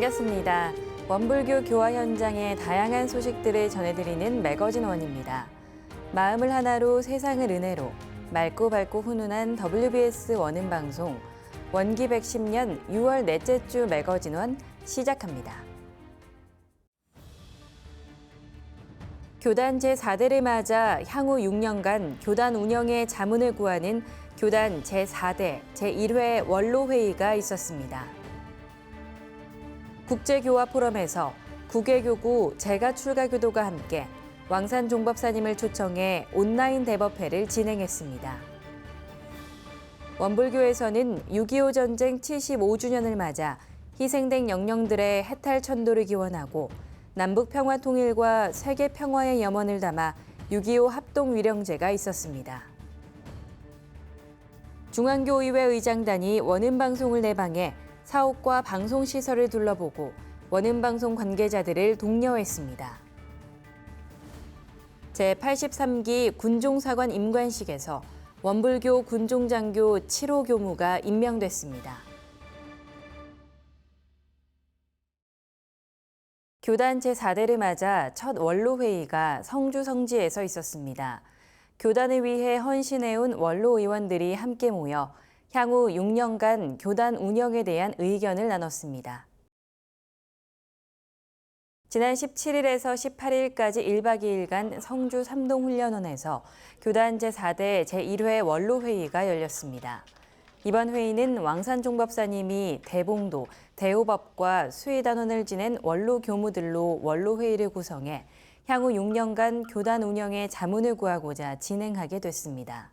반갑습니다. 원불교 교화 현장의 다양한 소식들을 전해드리는 매거진 원입니다. 마음을 하나로 세상을 은혜로 맑고 밝고 훈훈한 WBS 원음 방송 원기 110년 6월 넷째 주 매거진 원 시작합니다. 교단 제4대를 맞아 향후 6년간 교단 운영의 자문을 구하는 교단 제4대 제1회 원로회의가 있었습니다. 국제교화 포럼에서 국외교구 제가출가교도가 함께 왕산 종법사님을 초청해 온라인 대법회를 진행했습니다. 원불교에서는 6.25 전쟁 75주년을 맞아 희생된 영령들의 해탈 천도를 기원하고 남북 평화 통일과 세계 평화의 염원을 담아 6.25 합동 위령제가 있었습니다. 중앙교의회 의장단이 원음방송을 내방해 사옥과 방송시설을 둘러보고 원음방송 관계자들을 독려했습니다. 제83기 군종사관 임관식에서 원불교 군종장교 7호 교무가 임명됐습니다. 교단 제4대를 맞아 첫 원로회의가 성주 성지에서 있었습니다. 교단을 위해 헌신해온 원로 의원들이 함께 모여 향후 6년간 교단 운영에 대한 의견을 나눴습니다. 지난 17일에서 18일까지 1박 2일간 성주 삼동훈련원에서 교단 제4대 제1회 원로회의가 열렸습니다. 이번 회의는 왕산 종법사님이 대봉도, 대호법과 수의단원을 지낸 원로 교무들로 원로회의를 구성해 향후 6년간 교단 운영의 자문을 구하고자 진행하게 됐습니다.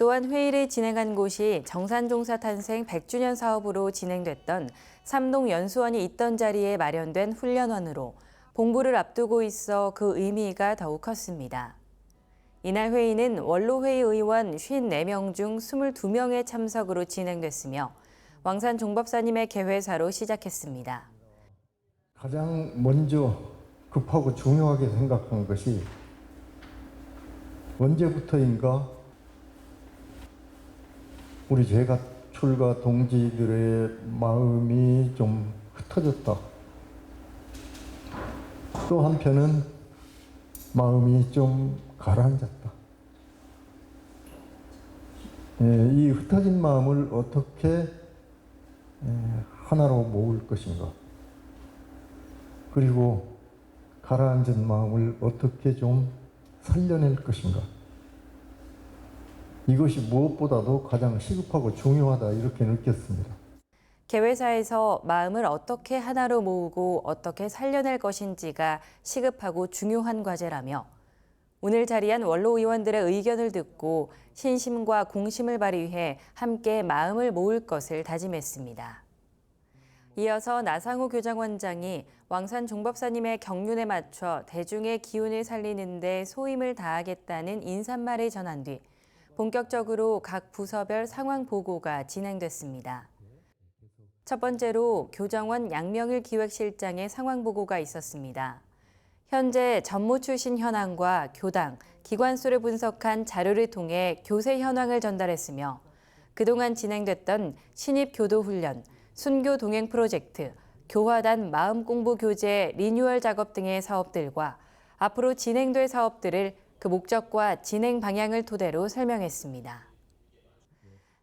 또한 회의를 진행한 곳이 정산종사 탄생 100주년 사업으로 진행됐던 삼동연수원이 있던 자리에 마련된 훈련원으로 봉부를 앞두고 있어 그 의미가 더욱 컸습니다. 이날 회의는 원로회의 의원 54명 중 22명의 참석으로 진행됐으며 왕산 종법사님의 개회사로 시작했습니다. 가장 먼저 급하고 중요하게 생각한 것이 언제부터인가 우리 제가 출가 동지들의 마음이 좀 흩어졌다. 또 한편은 마음이 좀 가라앉았다. 이 흩어진 마음을 어떻게 하나로 모을 것인가. 그리고 가라앉은 마음을 어떻게 좀 살려낼 것인가. 이것이 무엇보다도 가장 시급하고 중요하다 이렇게 느꼈습니다. 개회사에서 마음을 어떻게 하나로 모으고 어떻게 살려낼 것인지가 시급하고 중요한 과제라며 오늘 자리한 원로 의원들의 의견을 듣고 신심과 공심을 발휘해 함께 마음을 모을 것을 다짐했습니다. 이어서 나상호 교장원장이 왕산 종법사님의 경륜에 맞춰 대중의 기운을 살리는 데 소임을 다하겠다는 인사말을 전한 뒤 본격적으로 각 부서별 상황 보고가 진행됐습니다. 첫 번째로 교정원 양명일 기획실장의 상황 보고가 있었습니다. 현재 전무 출신 현황과 교당, 기관 수를 분석한 자료를 통해 교세 현황을 전달했으며 그동안 진행됐던 신입 교도 훈련, 순교 동행 프로젝트, 교화단 마음 공부 교재 리뉴얼 작업 등의 사업들과 앞으로 진행될 사업들을 그 목적과 진행 방향을 토대로 설명했습니다.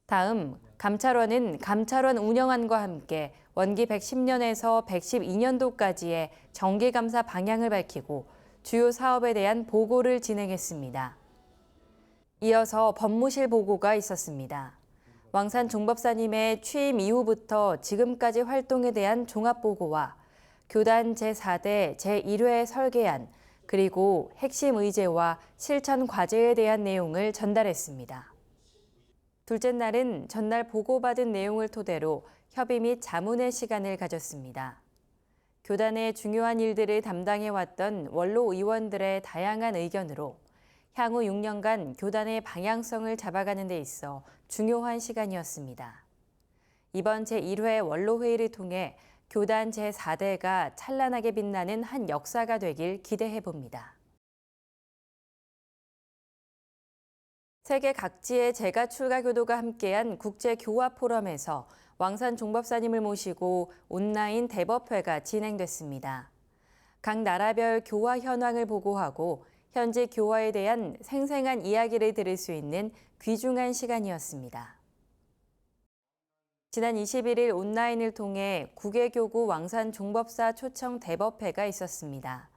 다음, 감찰원은 감찰원 운영안과 함께 원기 110년에서 112년도까지의 정기감사 방향을 밝히고 주요 사업에 대한 보고를 진행했습니다. 이어서 법무실 보고가 있었습니다. 왕산 종법사님의 취임 이후부터 지금까지 활동에 대한 종합보고와 교단 제4대 제1회 설계안, 그리고 핵심 의제와 실천 과제에 대한 내용을 전달했습니다. 둘째 날은 전날 보고받은 내용을 토대로 협의 및 자문의 시간을 가졌습니다. 교단의 중요한 일들을 담당해왔던 원로 의원들의 다양한 의견으로 향후 6년간 교단의 방향성을 잡아가는 데 있어 중요한 시간이었습니다. 이번 제1회 원로회의를 통해 교단 제4대가 찬란하게 빛나는 한 역사가 되길 기대해 봅니다. 세계 각지의 제가 출가교도가 함께한 국제교화 포럼에서 왕산 종법사님을 모시고 온라인 대법회가 진행됐습니다. 각 나라별 교화 현황을 보고하고 현재 교화에 대한 생생한 이야기를 들을 수 있는 귀중한 시간이었습니다. 지난 21일 온라인을 통해 국외교구 왕산 종법사 초청 대법회가 있었습니다.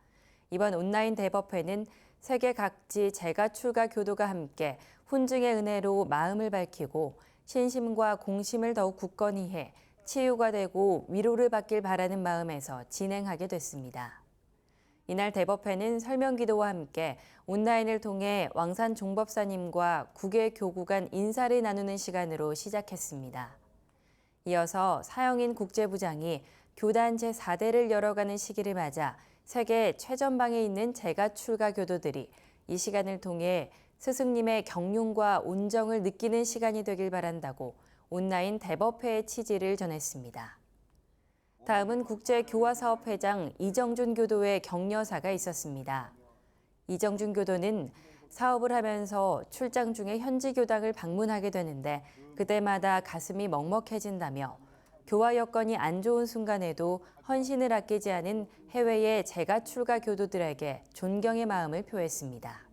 이번 온라인 대법회는 세계 각지 재가 출가 교도가 함께 훈증의 은혜로 마음을 밝히고 신심과 공심을 더욱 굳건히 해 치유가 되고 위로를 받길 바라는 마음에서 진행하게 됐습니다. 이날 대법회는 설명기도와 함께 온라인을 통해 왕산 종법사님과 국외교구 간 인사를 나누는 시간으로 시작했습니다. 이어서 사영인 국제부장이 교단 제4대를 열어가는 시기를 맞아 세계 최전방에 있는 재가 출가 교도들이 이 시간을 통해 스승님의 경륜과 온정을 느끼는 시간이 되길 바란다고 온라인 대법회의 취지를 전했습니다. 다음은 국제교화사업회장 이정준 교도의 격려사가 있었습니다. 이정준 교도는 사업을 하면서 출장 중에 현지 교당을 방문하게 되는데 그때마다 가슴이 먹먹해진다며 교화 여건이 안 좋은 순간에도 헌신을 아끼지 않은 해외의 재가 출가 교도들에게 존경의 마음을 표했습니다.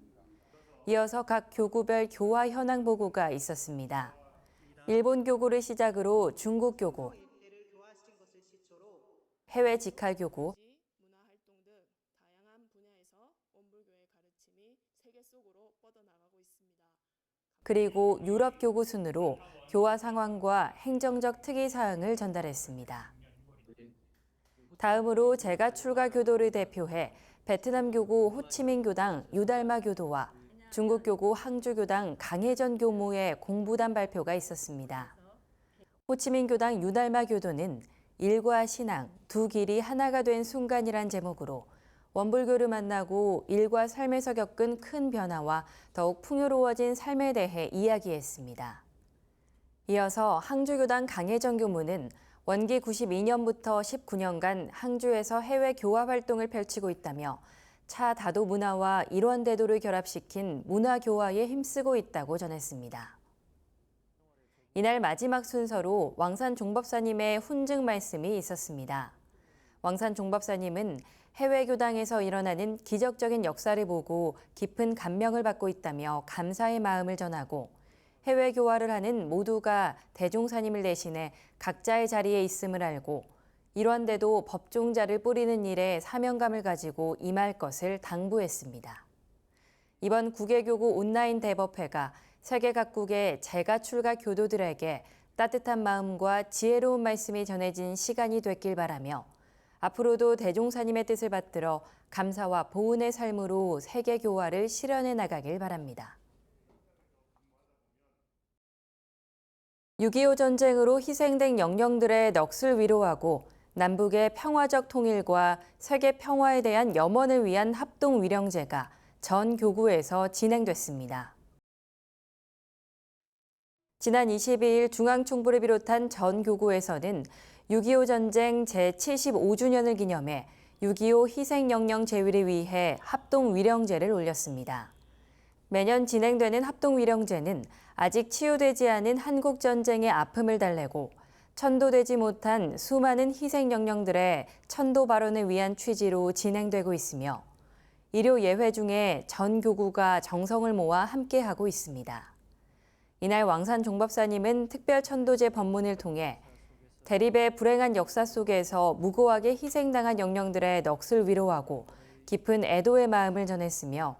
이어서 각 교구별 교화 현황 보고가 있었습니다. 일본 교구를 시작으로 중국 교구, 해외 직할 교구, 문화활동 등 다양한 분야에서 원불교의 가르침이 세계 속으로 뻗어나가고 있습니다. 그리고 유럽 교구 순으로 교화 상황과 행정적 특이 사항을 전달했습니다. 다음으로 재가 출가 교도를 대표해 베트남 교구 호치민 교당 유달마 교도와 중국 교구 항주 교당 강혜전 교무의 공부단 발표가 있었습니다. 호치민 교당 유달마 교도는 일과 신앙, 두 길이 하나가 된 순간이란 제목으로 원불교를 만나고 일과 삶에서 겪은 큰 변화와 더욱 풍요로워진 삶에 대해 이야기했습니다. 이어서 항주교당 강혜정 교무는 원기 92년부터 19년간 항주에서 해외 교화 활동을 펼치고 있다며 차다도 문화와 일원대도를 결합시킨 문화교화에 힘쓰고 있다고 전했습니다. 이날 마지막 순서로 왕산 종법사님의 훈증 말씀이 있었습니다. 왕산 종법사님은 해외 교당에서 일어나는 기적적인 역사를 보고 깊은 감명을 받고 있다며 감사의 마음을 전하고 해외 교화를 하는 모두가 대종사님을 대신해 각자의 자리에 있음을 알고 일원대도 법종자를 뿌리는 일에 사명감을 가지고 임할 것을 당부했습니다. 이번 국외교구 온라인 대법회가 세계 각국의 재가 출가 교도들에게 따뜻한 마음과 지혜로운 말씀이 전해진 시간이 됐길 바라며 앞으로도 대종사님의 뜻을 받들어 감사와 보은의 삶으로 세계 교화를 실현해 나가길 바랍니다. 6.25 전쟁으로 희생된 영령들의 넋을 위로하고 남북의 평화적 통일과 세계 평화에 대한 염원을 위한 합동 위령제가 전 교구에서 진행됐습니다. 지난 22일 중앙총부를 비롯한 전 교구에서는 6.25 전쟁 제75주년을 기념해 6.25 희생영령 제위를 위해 합동 위령제를 올렸습니다. 매년 진행되는 합동 위령제는 아직 치유되지 않은 한국 전쟁의 아픔을 달래고 천도되지 못한 수많은 희생영령들의 천도 발원을 위한 취지로 진행되고 있으며 일요 예회 중에 전 교구가 정성을 모아 함께하고 있습니다. 이날 왕산 종법사님은 특별 천도제 법문을 통해 대립의 불행한 역사 속에서 무고하게 희생당한 영령들의 넋을 위로하고 깊은 애도의 마음을 전했으며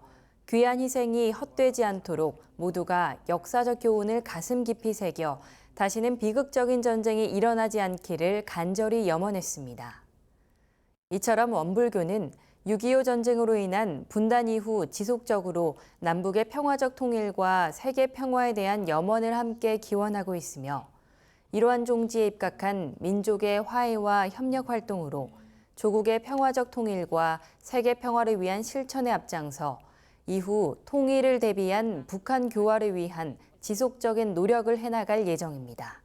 귀한 희생이 헛되지 않도록 모두가 역사적 교훈을 가슴 깊이 새겨 다시는 비극적인 전쟁이 일어나지 않기를 간절히 염원했습니다. 이처럼 원불교는 6.25 전쟁으로 인한 분단 이후 지속적으로 남북의 평화적 통일과 세계 평화에 대한 염원을 함께 기원하고 있으며 이러한 종지에 입각한 민족의 화해와 협력 활동으로 조국의 평화적 통일과 세계 평화를 위한 실천에 앞장서 이후 통일을 대비한 북한 교화를 위한 지속적인 노력을 해나갈 예정입니다.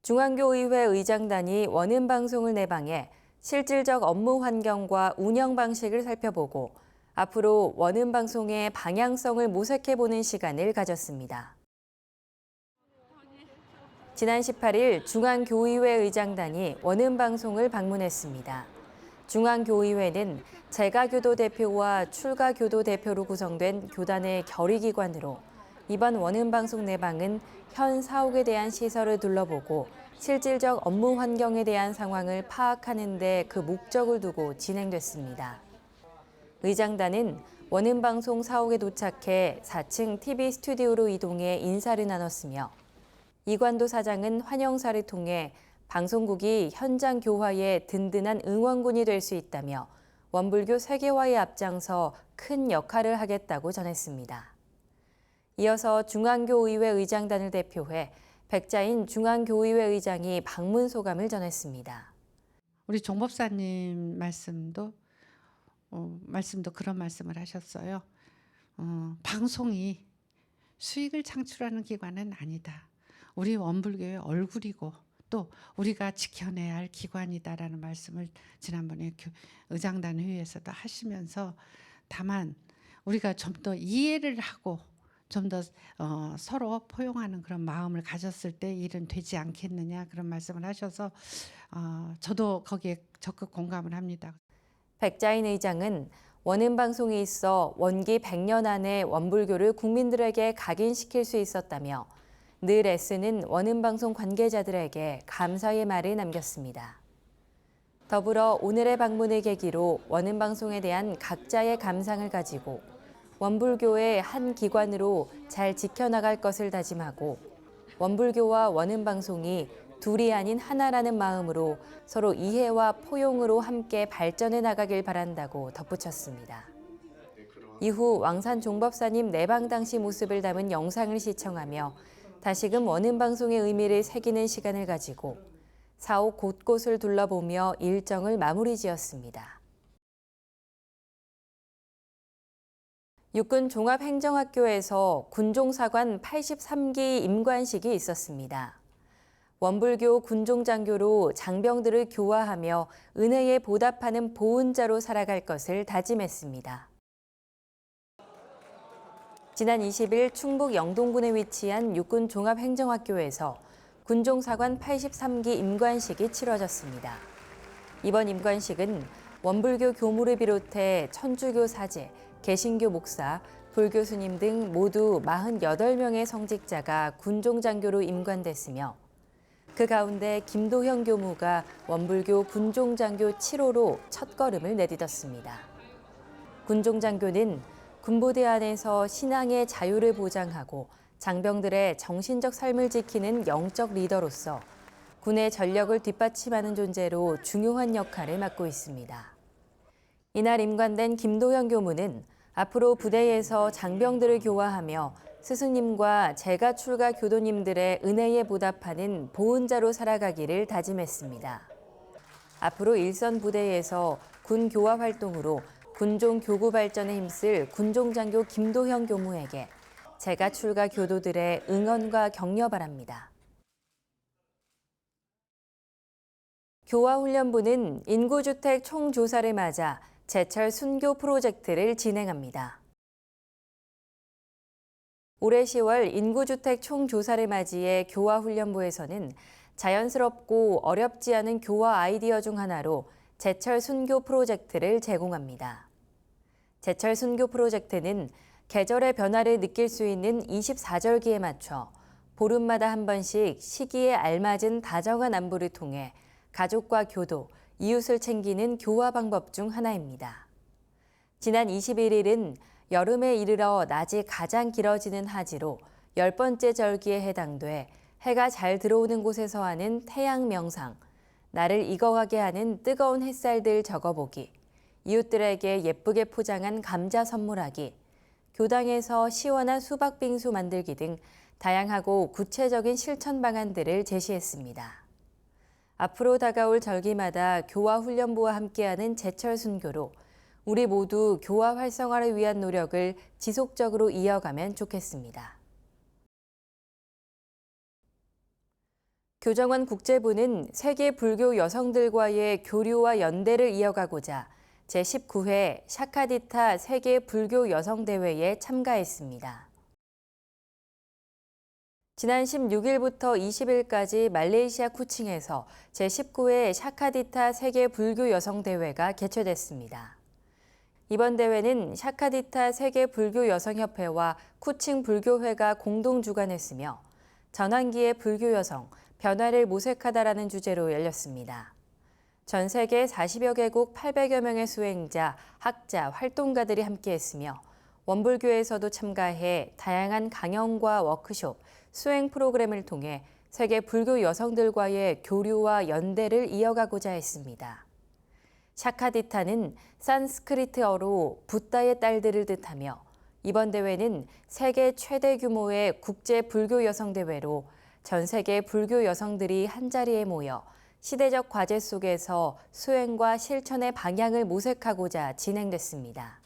중앙교의회 의장단이 원음방송을 내방해 실질적 업무 환경과 운영 방식을 살펴보고 앞으로 원음방송의 방향성을 모색해보는 시간을 가졌습니다. 지난 18일 중앙교의회 의장단이 원음방송을 방문했습니다. 중앙교의회는 재가교도 대표와 출가교도 대표로 구성된 교단의 결의기관으로 이번 원음방송 내방은 현 사옥에 대한 시설을 둘러보고 실질적 업무 환경에 대한 상황을 파악하는 데 그 목적을 두고 진행됐습니다. 의장단은 원음방송 사옥에 도착해 4층 TV 스튜디오로 이동해 인사를 나눴으며 이관도 사장은 환영사를 통해 방송국이 현장 교화에 든든한 응원군이 될 수 있다며 원불교 세계화에 앞장서 큰 역할을 하겠다고 전했습니다. 이어서 중앙교의회 의장단을 대표해 백자인 중앙교의회 의장이 방문 소감을 전했습니다. 우리 종법사님 말씀도 그런 말씀을 하셨어요. 방송이 수익을 창출하는 기관은 아니다. 우리 원불교의 얼굴이고 또 우리가 지켜내야 할 기관이다라는 말씀을 지난번에 의장단 회의에서도 하시면서 다만 우리가 좀 더 이해를 하고 좀 더 서로 포용하는 그런 마음을 가졌을 때 일은 되지 않겠느냐 그런 말씀을 하셔서 저도 거기에 적극 공감을 합니다. 백자인 의장은 원음방송이 있어 원기 100년 안에 원불교를 국민들에게 각인시킬 수 있었다며 늘 애쓰는 원음방송 관계자들에게 감사의 말을 남겼습니다. 더불어 오늘의 방문을 계기로 원음방송에 대한 각자의 감상을 가지고 원불교의 한 기관으로 잘 지켜나갈 것을 다짐하고 원불교와 원음방송이 둘이 아닌 하나라는 마음으로 서로 이해와 포용으로 함께 발전해 나가길 바란다고 덧붙였습니다. 이후 왕산 종법사님 내방 당시 모습을 담은 영상을 시청하며 다시금 원음방송의 의미를 새기는 시간을 가지고 사옥 곳곳을 둘러보며 일정을 마무리 지었습니다. 육군 종합행정학교에서 군종사관 83기 임관식이 있었습니다. 원불교 군종장교로 장병들을 교화하며 은혜에 보답하는 보은자로 살아갈 것을 다짐했습니다. 지난 20일 충북 영동군에 위치한 육군 종합행정학교에서 군종사관 83기 임관식이 치러졌습니다. 이번 임관식은 원불교 교무를 비롯해 천주교 사제, 개신교 목사, 불교 스님 등 모두 48명의 성직자가 군종장교로 임관됐으며 그 가운데 김도형 교무가 원불교 군종장교 7호로 첫걸음을 내딛었습니다. 군종장교는 군부대 안에서 신앙의 자유를 보장하고 장병들의 정신적 삶을 지키는 영적 리더로서 군의 전력을 뒷받침하는 존재로 중요한 역할을 맡고 있습니다. 이날 임관된 김도현 교무는 앞으로 부대에서 장병들을 교화하며 스승님과 재가 출가 교도님들의 은혜에 보답하는 보은자로 살아가기를 다짐했습니다. 앞으로 일선 부대에서 군 교화 활동으로 군종 교구 발전에 힘쓸 군종장교 김도현 교무에게 재가 출가 교도들의 응원과 격려 바랍니다. 교화훈련부는 인구주택 총조사를 맞아 제철 순교 프로젝트를 진행합니다. 올해 10월 인구주택 총조사를 맞이해 교화훈련부에서는 자연스럽고 어렵지 않은 교화 아이디어 중 하나로 제철 순교 프로젝트를 제공합니다. 제철 순교 프로젝트는 계절의 변화를 느낄 수 있는 24절기에 맞춰 보름마다 한 번씩 시기에 알맞은 다정한 안부를 통해 가족과 교도, 이웃을 챙기는 교화 방법 중 하나입니다. 지난 21일은 여름에 이르러 낮이 가장 길어지는 하지로 10번째 절기에 해당돼 해가 잘 들어오는 곳에서 하는 태양 명상, 나를 익어가게 하는 뜨거운 햇살들 적어보기, 이웃들에게 예쁘게 포장한 감자 선물하기, 교당에서 시원한 수박 빙수 만들기 등 다양하고 구체적인 실천 방안들을 제시했습니다. 앞으로 다가올 절기마다 교화훈련부와 함께하는 제철 순교로 우리 모두 교화 활성화를 위한 노력을 지속적으로 이어가면 좋겠습니다. 교정원 국제부는 세계 불교 여성들과의 교류와 연대를 이어가고자 제19회 샤카디타 세계 불교 여성 대회에 참가했습니다. 지난 16일부터 20일까지 말레이시아 쿠칭에서 제19회 샤카디타 세계 불교 여성 대회가 개최됐습니다. 이번 대회는 샤카디타 세계 불교 여성협회와 쿠칭 불교회가 공동 주관했으며 전환기의 불교 여성, 변화를 모색하다라는 주제로 열렸습니다. 전 세계 40여 개국 800여 명의 수행자, 학자, 활동가들이 함께했으며 원불교에서도 참가해 다양한 강연과 워크숍, 수행 프로그램을 통해 세계 불교 여성들과의 교류와 연대를 이어가고자 했습니다. 샤카디타는 산스크리트어로 붓다의 딸들을 뜻하며 이번 대회는 세계 최대 규모의 국제 불교 여성 대회로 전 세계 불교 여성들이 한자리에 모여 시대적 과제 속에서 수행과 실천의 방향을 모색하고자 진행됐습니다.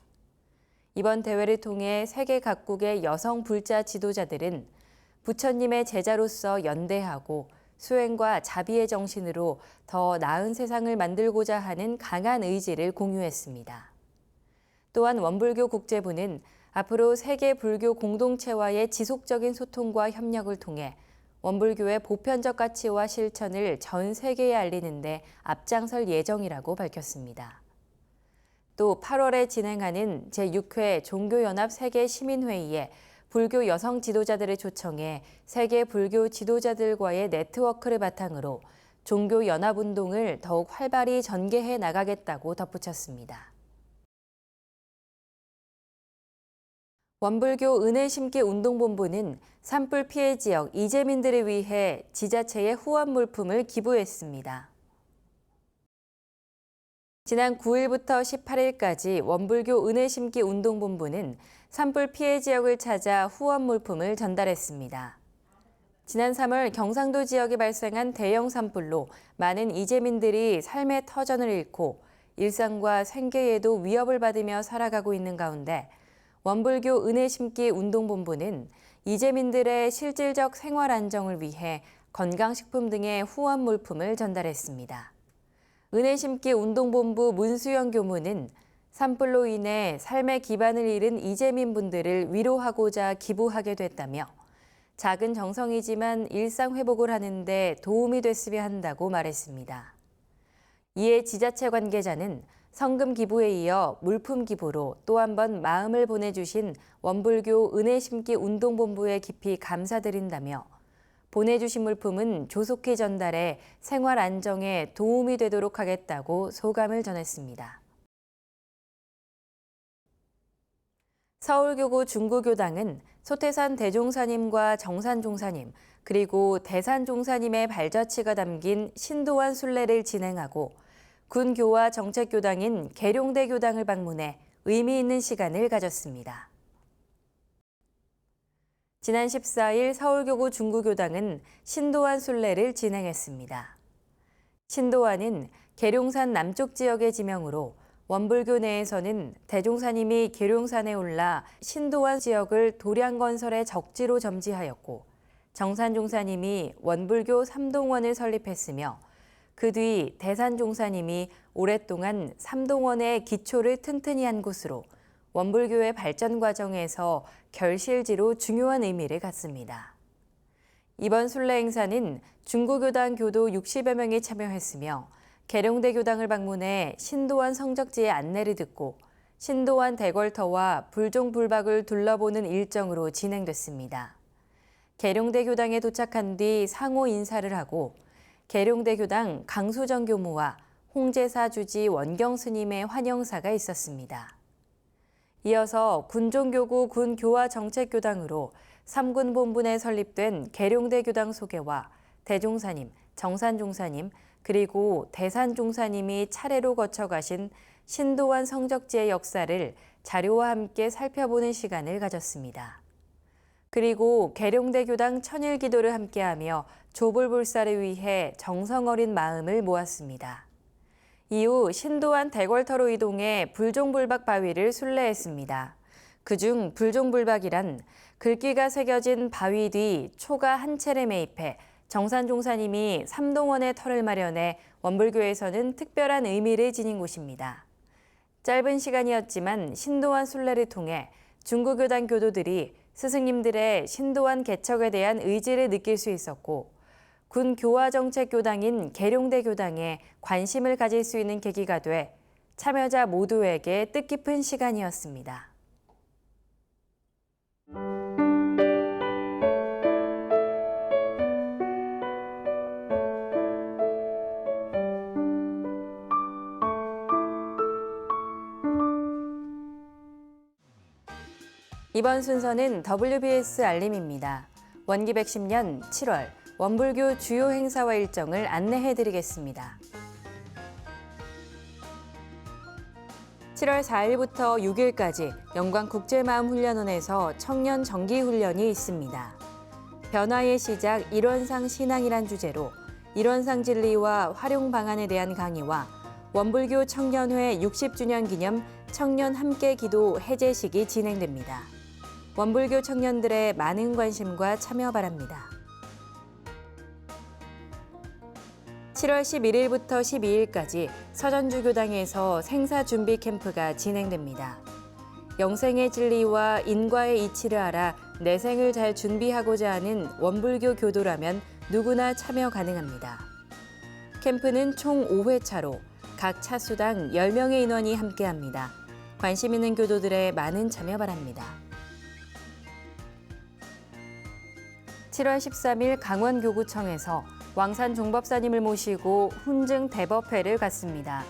이번 대회를 통해 세계 각국의 여성 불자 지도자들은 부처님의 제자로서 연대하고 수행과 자비의 정신으로 더 나은 세상을 만들고자 하는 강한 의지를 공유했습니다. 또한 원불교 국제부는 앞으로 세계 불교 공동체와의 지속적인 소통과 협력을 통해 원불교의 보편적 가치와 실천을 전 세계에 알리는 데 앞장설 예정이라고 밝혔습니다. 또 8월에 진행하는 제6회 종교연합 세계시민회의에 불교 여성 지도자들을 초청해 세계 불교 지도자들과의 네트워크를 바탕으로 종교연합운동을 더욱 활발히 전개해 나가겠다고 덧붙였습니다. 원불교 은혜심기 운동본부는 산불 피해 지역 이재민들을 위해 지자체에 후원 물품을 기부했습니다. 지난 9일부터 18일까지 원불교 은혜심기 운동본부는 산불 피해 지역을 찾아 후원 물품을 전달했습니다. 지난 3월 경상도 지역에 발생한 대형 산불로 많은 이재민들이 삶의 터전을 잃고 일상과 생계에도 위협을 받으며 살아가고 있는 가운데 원불교 은혜심기 운동본부는 이재민들의 실질적 생활 안정을 위해 건강식품 등의 후원 물품을 전달했습니다. 은혜심기 운동본부 문수영 교무는 산불로 인해 삶의 기반을 잃은 이재민분들을 위로하고자 기부하게 됐다며 작은 정성이지만 일상 회복을 하는 데 도움이 됐으면 한다고 말했습니다. 이에 지자체 관계자는 성금 기부에 이어 물품 기부로 또 한 번 마음을 보내주신 원불교 은혜심기 운동본부에 깊이 감사드린다며 보내주신 물품은 조속히 전달해 생활 안정에 도움이 되도록 하겠다고 소감을 전했습니다. 서울교구 중구교당은 소태산 대종사님과 정산종사님 그리고 대산종사님의 발자취가 담긴 신도안 순례를 진행하고 군교와 정책교당인 계룡대 교당을 방문해 의미 있는 시간을 가졌습니다. 지난 14일 서울교구 중구교당은 신도안 순례를 진행했습니다. 신도안은 계룡산 남쪽 지역의 지명으로 원불교 내에서는 대종사님이 계룡산에 올라 신도안 지역을 도량건설의 적지로 점지하였고 정산종사님이 원불교 삼동원을 설립했으며 그 뒤 대산종사님이 오랫동안 삼동원의 기초를 튼튼히 한 곳으로 원불교의 발전 과정에서 결실지로 중요한 의미를 갖습니다. 이번 순례 행사는 중구교당 교도 60여 명이 참여했으며 계룡대 교당을 방문해 신도안 성적지의 안내를 듣고 신도안 대궐터와 불종불박을 둘러보는 일정으로 진행됐습니다. 계룡대 교당에 도착한 뒤 상호 인사를 하고 계룡대 교당 강수정 교무와 홍제사 주지 원경 스님의 환영사가 있었습니다. 이어서 군종교구 군교화정책교당으로 3군 본부내 설립된 계룡대 교당 소개와 대종사님, 정산종사님, 그리고 대산종사님이 차례로 거쳐가신 신도안 성적지의 역사를 자료와 함께 살펴보는 시간을 가졌습니다. 그리고 계룡대 교당 천일기도를 함께하며 조불불사를 위해 정성 어린 마음을 모았습니다. 이후 신도안 대궐터로 이동해 불종불박 바위를 순례했습니다. 그중 불종불박이란 글귀가 새겨진 바위 뒤 초가 한 채를 매입해 정산종사님이 삼동원의 터를 마련해 원불교에서는 특별한 의미를 지닌 곳입니다. 짧은 시간이었지만 신도안 순례를 통해 중구교당 교도들이 스승님들의 신도한 개척에 대한 의지를 느낄 수 있었고 군 교화정책교당인 계룡대 교당에 관심을 가질 수 있는 계기가 돼 참여자 모두에게 뜻깊은 시간이었습니다. 이번 순서는 WBS 알림입니다. 원기 110년 7월 원불교 주요 행사와 일정을 안내해드리겠습니다. 7월 4일부터 6일까지 영광국제마음훈련원에서 청년 정기훈련이 있습니다. 변화의 시작 일원상 신앙이란 주제로 일원상 진리와 활용 방안에 대한 강의와 원불교 청년회 60주년 기념 청년 함께 기도 해제식이 진행됩니다. 원불교 청년들의 많은 관심과 참여 바랍니다. 7월 11일부터 12일까지 서전주교당에서 생사준비 캠프가 진행됩니다. 영생의 진리와 인과의 이치를 알아 내 생을 잘 준비하고자 하는 원불교 교도라면 누구나 참여 가능합니다. 캠프는 총 5회차로 각 차수당 10명의 인원이 함께합니다. 관심 있는 교도들의 많은 참여 바랍니다. 7월 13일 강원교구청에서 왕산 종법사님을 모시고 훈증 대법회를 갖습니다.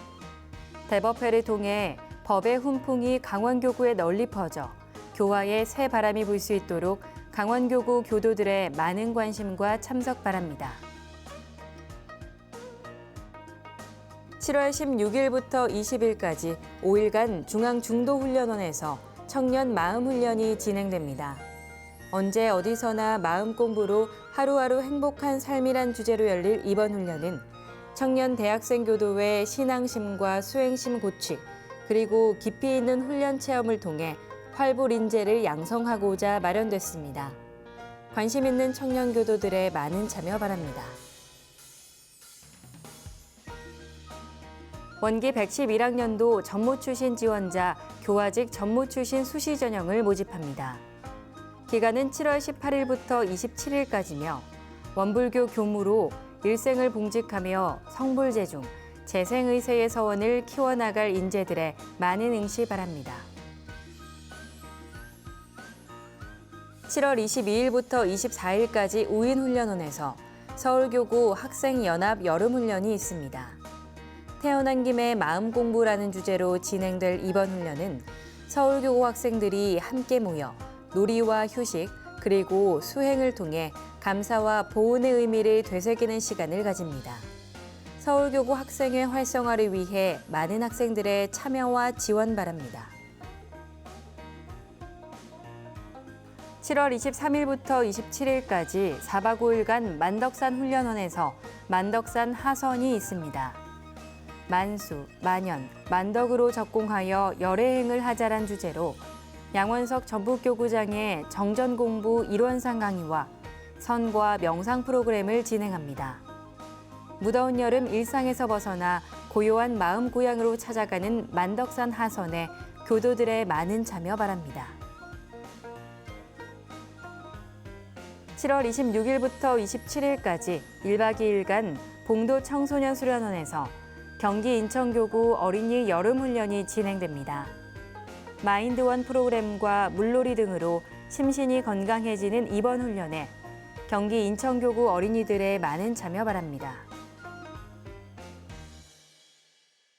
대법회를 통해 법의 훈풍이 강원교구에 널리 퍼져 교화의 새 바람이 불 수 있도록 강원교구 교도들의 많은 관심과 참석 바랍니다. 7월 16일부터 20일까지 5일간 중앙중도훈련원에서 청년 마음훈련이 진행됩니다. 언제 어디서나 마음 공부로 하루하루 행복한 삶이란 주제로 열릴 이번 훈련은 청년 대학생 교도의 신앙심과 수행심 고취, 그리고 깊이 있는 훈련 체험을 통해 활불 인재를 양성하고자 마련됐습니다. 관심 있는 청년 교도들의 많은 참여 바랍니다. 원기 111학년도 전무 출신 지원자 교화직 전무 출신 수시 전형을 모집합니다. 기간은 7월 18일부터 27일까지며 원불교 교무로 일생을 봉직하며 성불제중, 재생의세의 서원을 키워나갈 인재들의 많은 응시 바랍니다. 7월 22일부터 24일까지 우인훈련원에서 서울교구 학생연합 여름훈련이 있습니다. 태어난 김에 마음 공부라는 주제로 진행될 이번 훈련은 서울교구 학생들이 함께 모여 놀이와 휴식, 그리고 수행을 통해 감사와 보은의 의미를 되새기는 시간을 가집니다. 서울교구 학생회 활성화를 위해 많은 학생들의 참여와 지원 바랍니다. 7월 23일부터 27일까지 4박 5일간 만덕산 훈련원에서 만덕산 하선이 있습니다. 만수, 만연, 만덕으로 적공하여 열애행을 하자란 주제로 양원석 전북교구장의 정전공부 일원상 강의와 선과 명상 프로그램을 진행합니다. 무더운 여름 일상에서 벗어나 고요한 마음 고향으로 찾아가는 만덕산 하선에 교도들의 많은 참여 바랍니다. 7월 26일부터 27일까지 1박 2일간 봉도 청소년 수련원에서 경기 인천교구 어린이 여름훈련이 진행됩니다. 마인드원 프로그램과 물놀이 등으로 심신이 건강해지는 이번 훈련에 경기 인천교구 어린이들의 많은 참여 바랍니다.